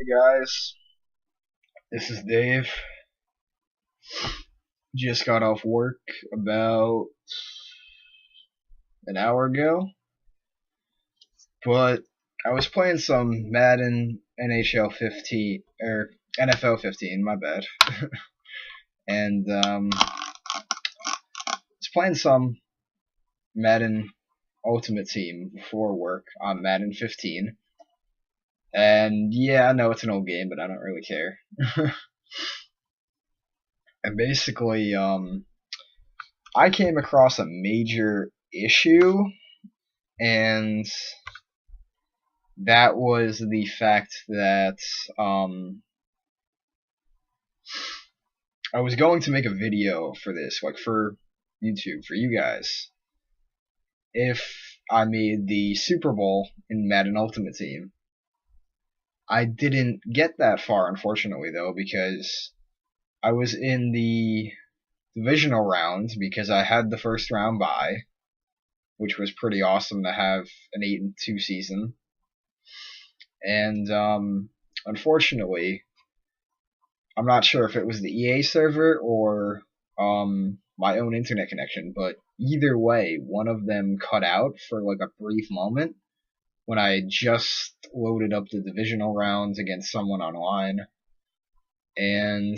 Hey guys, this is Dave. Just got off work about an hour ago, but I was playing some Madden NHL 15 or NFL 15, my bad, and was playing some Madden Ultimate Team before work on Madden 15. And yeah, I know it's an old game, but I don't really care. And basically, I came across a major issue, and that was the fact that I was going to make a video for this, like for YouTube, for you guys, if I made the Super Bowl in Madden Ultimate Team. I didn't get that far, unfortunately, though, because I was in the divisional round because I had the first round bye, which was pretty awesome to have an 8-2 season. And unfortunately, I'm not sure if it was the EA server or my own internet connection, but either way, one of them cut out for like a brief moment when I just loaded up the divisional rounds against someone online, and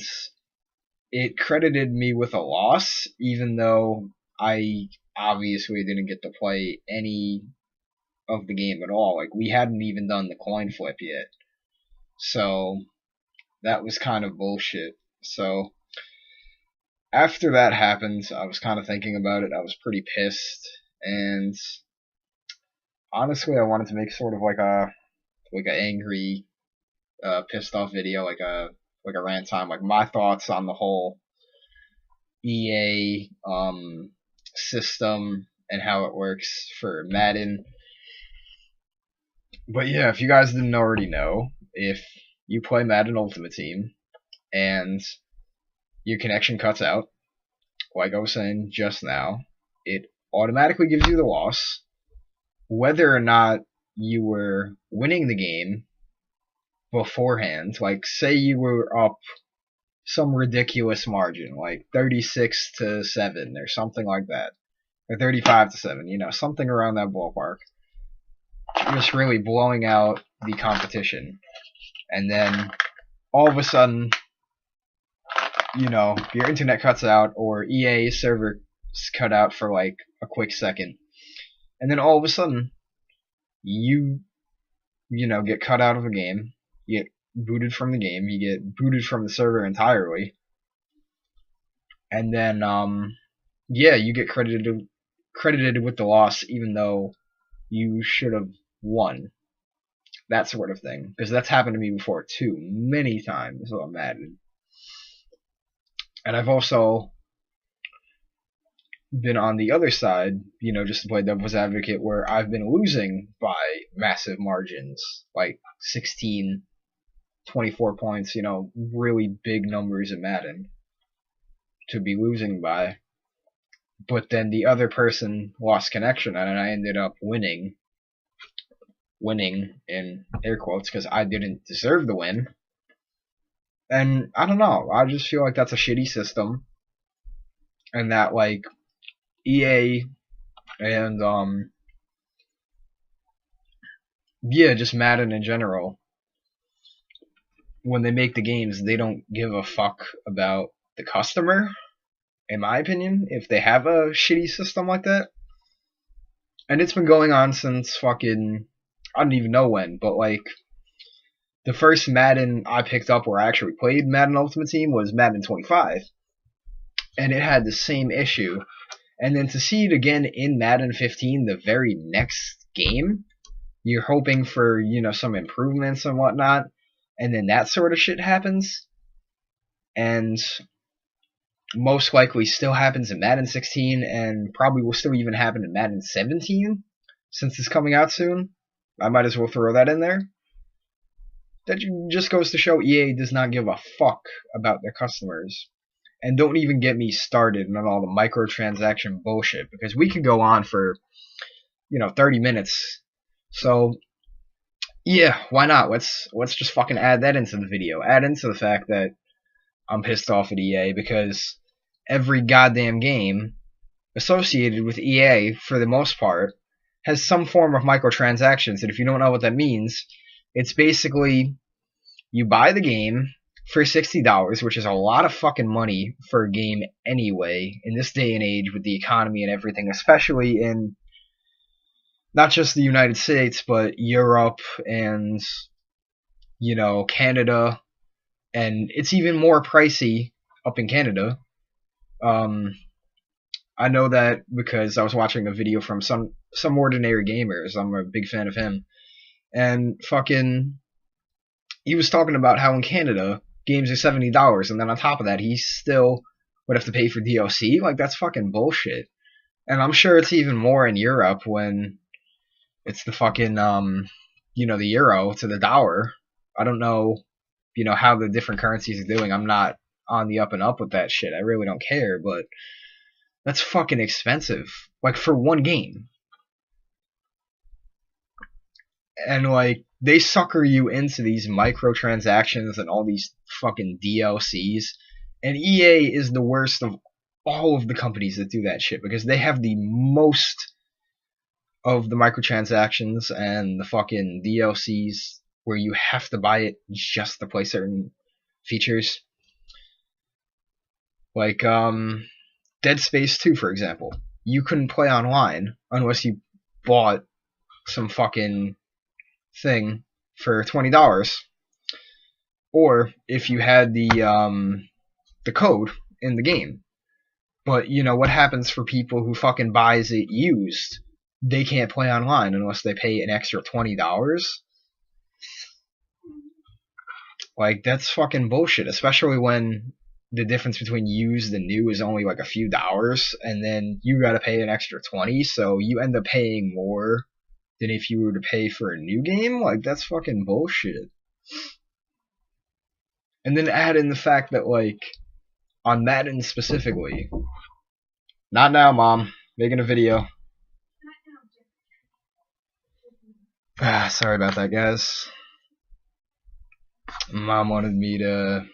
it credited me with a loss, even though I obviously didn't get to play any of the game at all. Like, we hadn't even done the coin flip yet. So that was kind of bullshit. So after that happened, I was kind of thinking about it. I was pretty pissed, and honestly, I wanted to make sort of like an angry, pissed off video, like a rant time, like my thoughts on the whole EA system and how it works for Madden. But yeah, if you guys didn't already know, if you play Madden Ultimate Team and your connection cuts out, like I was saying just now, it automatically gives you the loss, whether or not you were winning the game beforehand. Like, say you were up some ridiculous margin, like 36-7 or something like that, or 35-7, something around that ballpark, just really blowing out the competition. And then all of a sudden, your internet cuts out, or EA server cut out for like a quick second, and then all of a sudden you get cut out of a game, you get booted from the game, you get booted from the server entirely, and then you get credited with the loss, even though you should have won. That sort of thing, because that's happened to me before too, many times on Madden. And I've also been on the other side, just to play devil's advocate, where I've been losing by massive margins, like 16, 24 points, really big numbers in Madden to be losing by. But then the other person lost connection, and I ended up winning in air quotes, because I didn't deserve the win. And I don't know, I just feel like that's a shitty system, and that like EA and just Madden in general, when they make the games, they don't give a fuck about the customer, in my opinion, if they have a shitty system like that. And it's been going on since fucking, I don't even know when, but like, the first Madden I picked up where I actually played Madden Ultimate Team was Madden 25. And it had the same issue. And then to see it again in Madden 15 the very next game, you're hoping for, some improvements and whatnot, and then that sort of shit happens. And most likely still happens in Madden 16, and probably will still even happen in Madden 17, since it's coming out soon. I might as well throw that in there. That just goes to show EA does not give a fuck about their customers. And don't even get me started on all the microtransaction bullshit, because we could go on for, 30 minutes. So Yeah, why not? Let's just fucking add that into the video. Add into the fact that I'm pissed off at EA because every goddamn game associated with EA, for the most part, has some form of microtransactions. And if you don't know what that means, it's basically you buy the game for $60, which is a lot of fucking money for a game anyway, in this day and age with the economy and everything, especially in not just the United States, but Europe and, Canada. And it's even more pricey up in Canada. Um, I know that because I was watching a video from some ordinary gamers. I'm a big fan of him, and fucking he was talking about how in Canada games are $70, and then on top of that, he still would have to pay for DLC. Like that's fucking bullshit. And I'm sure it's even more in Europe when it's the fucking the euro to the dollar. I don't know, how the different currencies are doing. I'm not on the up and up with that shit. I really don't care, but that's fucking expensive. Like for one game. And like they sucker you into these microtransactions and all these fucking DLCs. And EA is the worst of all of the companies that do that shit because they have the most of the microtransactions and the fucking DLCs where you have to buy it just to play certain features. Like Dead Space 2, for example. You couldn't play online unless you bought some fucking thing for $20, or if you had the code in the game. But what happens for people who fucking buys it used? They can't play online unless they pay an extra $20. Like that's fucking bullshit, especially when the difference between used and new is only like a few dollars, and then you gotta pay an extra 20, so you end up paying more than if you were to pay for a new game. Like that's fucking bullshit. And then add in the fact that like on Madden specifically, not now, Mom, making a video. Sorry about that, guys. Mom wanted me to,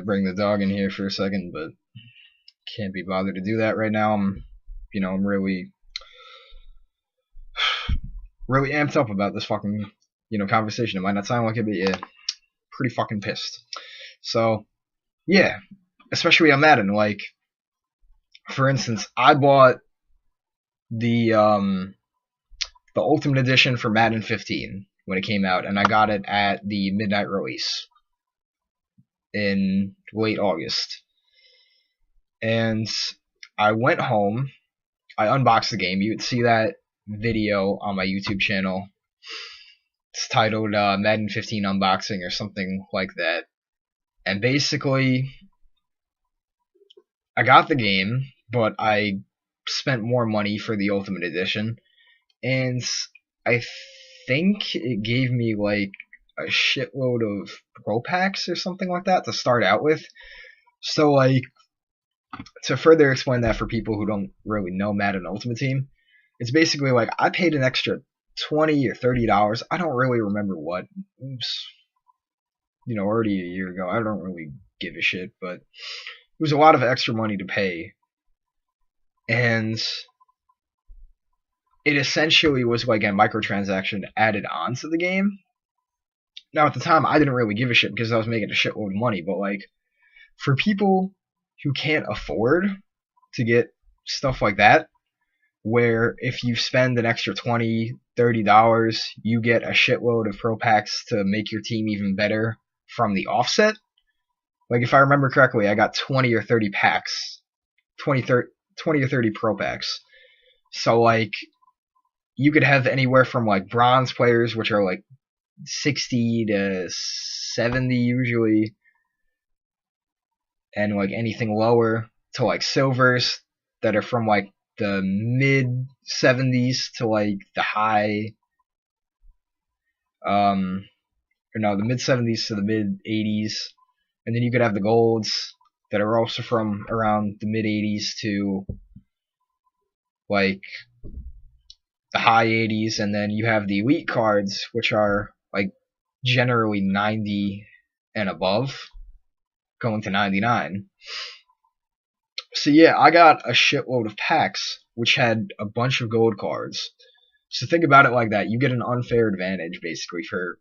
bring the dog in here for a second, but can't be bothered to do that right now. I'm really amped up about this fucking, conversation. It might not sound like it, but yeah, pretty fucking pissed. So, yeah, especially on Madden. Like, for instance, I bought the Ultimate Edition for Madden 15 when it came out, and I got it at the midnight release in late August. And I went home, I unboxed the game. You would see that video on my YouTube channel. It's titled Madden 15 Unboxing or something like that. And basically, I got the game, but I spent more money for the Ultimate Edition. And I think it gave me like a shitload of pro packs or something like that to start out with. So like, to further explain that for people who don't really know Madden Ultimate Team, it's basically like I paid an extra $20 or $30. I don't really remember what. Oops. Already a year ago. I don't really give a shit, but it was a lot of extra money to pay. And it essentially was like a microtransaction added on to the game. Now, at the time, I didn't really give a shit because I was making a shitload of money, but like, for people who can't afford to get stuff like that, where if you spend an extra $20, $30, you get a shitload of pro packs to make your team even better from the offset. Like, if I remember correctly, I got 20 or 30 packs. 20 or 30 pro packs. So, like, you could have anywhere from, like, bronze players, which are, like, 60 to 70 usually, and, like, anything lower to, like, silvers that are from, like, the mid 70s to, like, the high, the mid 70s to the mid 80s. And then you could have the golds that are also from around the mid 80s to like the high 80s, and then you have the elite cards, which are like generally 90 and above, going to 99. So yeah, I got a shitload of packs which had a bunch of gold cards. So think about it like that. You get an unfair advantage basically for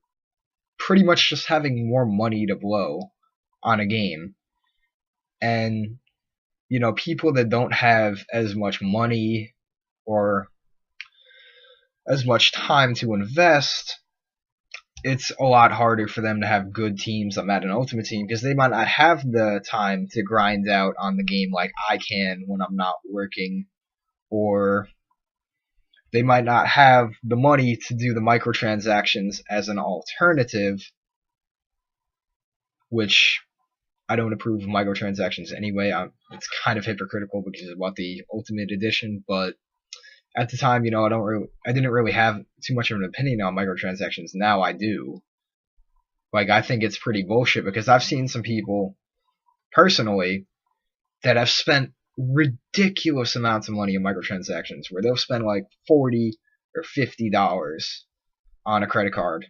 pretty much just having more money to blow on a game. And people that don't have as much money or as much time to invest, it's a lot harder for them to have good teams on Madden Ultimate Team because they might not have the time to grind out on the game like I can when I'm not working, or they might not have the money to do the microtransactions as an alternative, which I don't approve of microtransactions anyway. It's kind of hypocritical because of what the Ultimate Edition, but at the time, I didn't really have too much of an opinion on microtransactions. Now I do. Like, I think it's pretty bullshit because I've seen some people personally that have spent ridiculous amounts of money in microtransactions where they'll spend like $40 or $50 on a credit card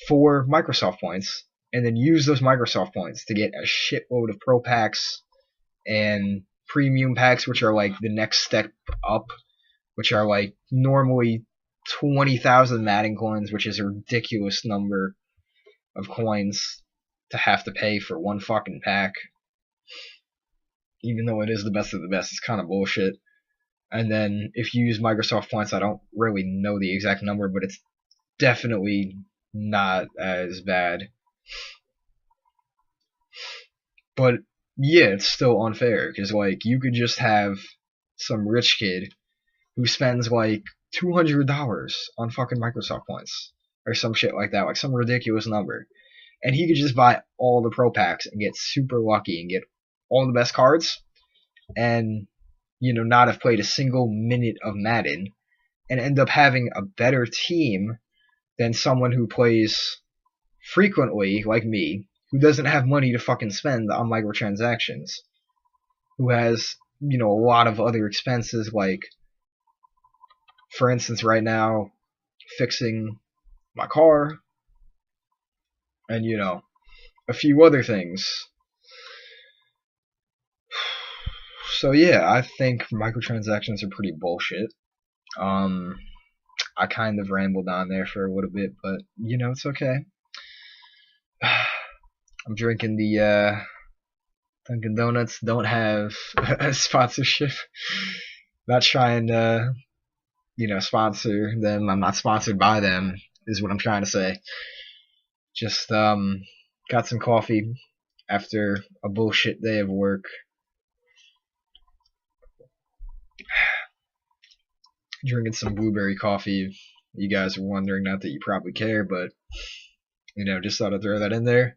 for Microsoft points and then use those Microsoft points to get a shitload of pro packs and premium packs, which are like the next step up, which are like normally 20,000 Madden coins, which is a ridiculous number of coins to have to pay for one fucking pack. Even though it is the best of the best, it's kind of bullshit. And then if you use Microsoft points, I don't really know the exact number, but it's definitely not as bad. But yeah, it's still unfair because like you could just have some rich kid who spends like $200 on fucking Microsoft points or some shit like that, like some ridiculous number, and he could just buy all the pro packs and get super lucky and get all the best cards, and not have played a single minute of Madden, and end up having a better team than someone who plays frequently, like me, who doesn't have money to fucking spend on microtransactions, who has a lot of other expenses, like, for instance, right now, fixing my car, and a few other things. So yeah, I think microtransactions are pretty bullshit. I kind of rambled on there for a little bit, but it's okay. I'm drinking the Dunkin' Donuts. Don't have a sponsorship. Not trying to sponsor them. I'm not sponsored by them, is what I'm trying to say. Just got some coffee after a bullshit day of work. Drinking some blueberry coffee. You guys are wondering, not that you probably care, but just thought I'd throw that in there.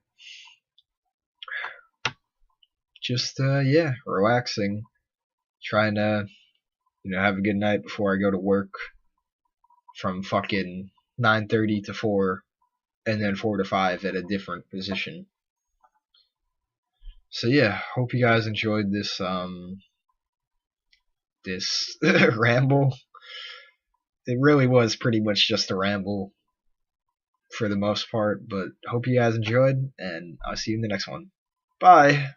Just yeah, relaxing, trying to have a good night before I go to work from fucking 9:30 to 4, and then 4 to 5 at a different position. So yeah, hope you guys enjoyed this this ramble. It really was pretty much just a ramble for the most part, but hope you guys enjoyed, and I'll see you in the next one. Bye!